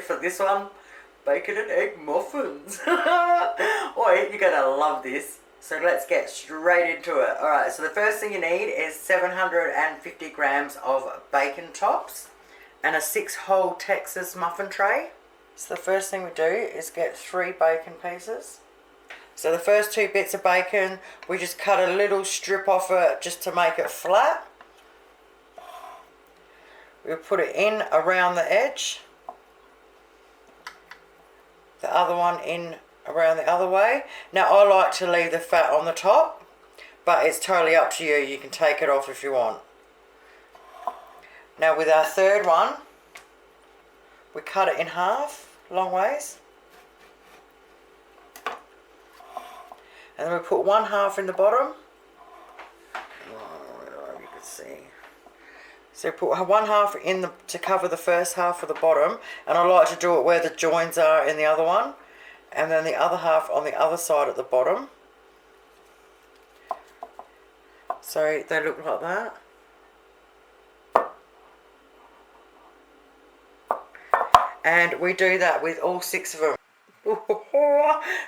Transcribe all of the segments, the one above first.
for this one. Bacon and egg muffins. Oi, you're gonna love this. So let's get straight into it. Alright, so the first thing you need is 750 grams of bacon tops and a 6-hole Texas muffin tray. So the first thing we do is get 3 bacon pieces. So the first 2 bits of bacon, we just cut a little strip off it just to make it flat. We'll put it in around the edge. The other one in around the other way. Now I like to leave the fat on the top, but it's totally up to you. You can take it off if you want. Now with our third one, we cut it in half, long ways. And then we put 1/2 in the bottom. Oh, you can see. So put 1/2 in to cover the first half of the bottom, and I like to do it where the joins are in the other one, and then the other half on the other side at the bottom. So they look like that. And we do that with all 6 of them.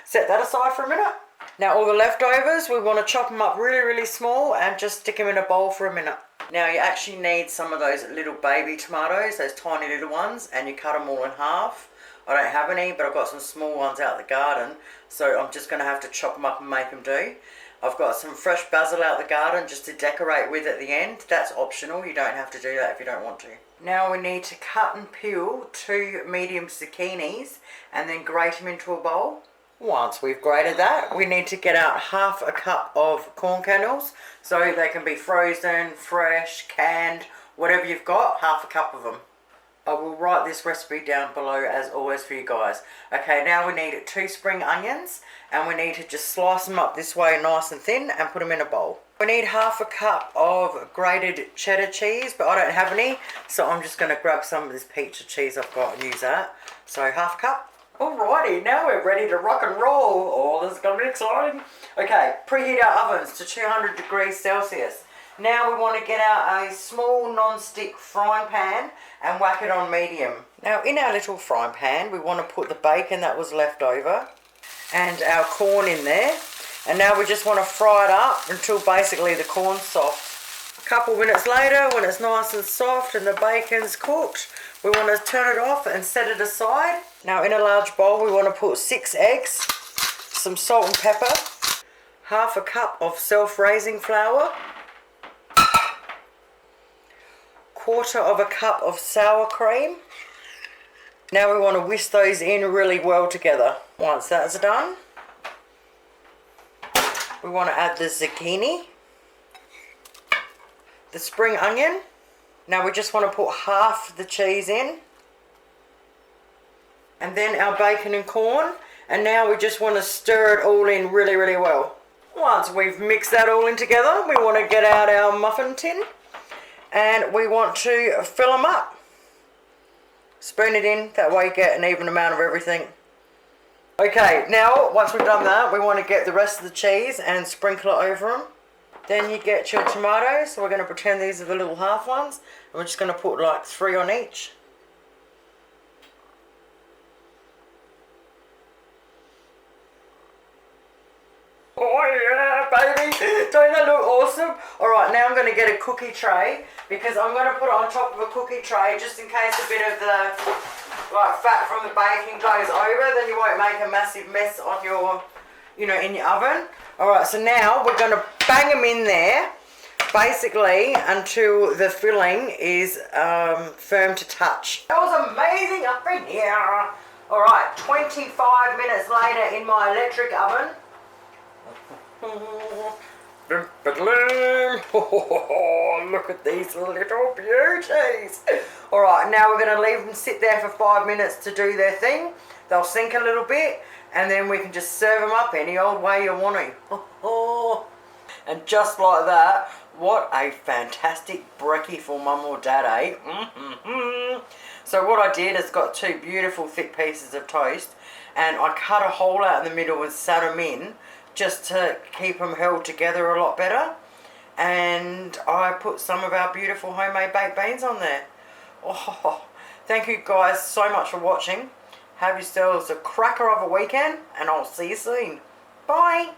Set that aside for a minute. Now all the leftovers, we want to chop them up really, really small and just stick them in a bowl for a minute. Now you actually need some of those little baby tomatoes, those tiny little ones, and you cut them all in half. I don't have any, but I've got some small ones out the garden, so I'm just going to have to chop them up and make them do. I've got some fresh basil out the garden just to decorate with at the end. That's optional, you don't have to do that if you don't want to. Now we need to cut and peel 2 medium zucchinis and then grate them into a bowl. Once we've grated that, we need to get out 1/2 cup of corn kernels. So they can be frozen, fresh, canned, whatever you've got, 1/2 cup of them. I will write this recipe down below as always for you guys. Okay, now we need 2 spring onions, and we need to just slice them up this way nice and thin and put them in a bowl. We need 1/2 cup of grated cheddar cheese, but I don't have any, so I'm just going to grab some of this pizza cheese I've got and use that. So 1/2 cup. Alrighty, now we're ready to rock and roll. Oh, this is going to be exciting. Okay, preheat our ovens to 200 degrees Celsius. Now we want to get out a small non-stick frying pan and whack it on medium. Now in our little frying pan, we want to put the bacon that was left over and our corn in there. And now we just want to fry it up until basically the corn's soft. A couple minutes later, when it's nice and soft and the bacon's cooked, we want to turn it off and set it aside. Now in a large bowl, we want to put 6 eggs, some salt and pepper, 1/2 cup of self-raising flour, 1/4 cup of sour cream. Now we want to whisk those in really well together. Once that's done, we want to add the zucchini, the spring onion. Now we just want to put 1/2 the cheese in, and then our bacon and corn, and now we just want to stir it all in really, really well. Once we've mixed that all in together, we want to get out our muffin tin, and we want to fill them up. Spoon it in, that way you get an even amount of everything. Okay, now once we've done that, we want to get the rest of the cheese and sprinkle it over them. Then you get your tomatoes, so we're going to pretend these are the little half ones, and we're just going to put like 3 on each. Oh yeah, baby! Don't that look awesome? Alright, now I'm going to get a cookie tray, because I'm going to put it on top of a cookie tray just in case a bit of the fat from the bacon goes over, then you won't make a massive mess on your, in your oven. Alright, so now we're going to bang them in there, basically until the filling is firm to touch. That was amazing up in here. Alright, 25 minutes later in my electric oven. Look at these little beauties. Alright, now we're going to leave them sit there for 5 minutes to do their thing. They'll sink a little bit, and then we can just serve them up any old way you want to. And just like that, what a fantastic brekkie for mum or dad, eh? So what I did is got 2 beautiful thick pieces of toast, and I cut a hole out in the middle and sat them in just to keep them held together a lot better. And I put some of our beautiful homemade baked beans on there. Oh, Thank you guys so much for watching. Have yourselves a cracker of a weekend, and I'll see you soon. Bye.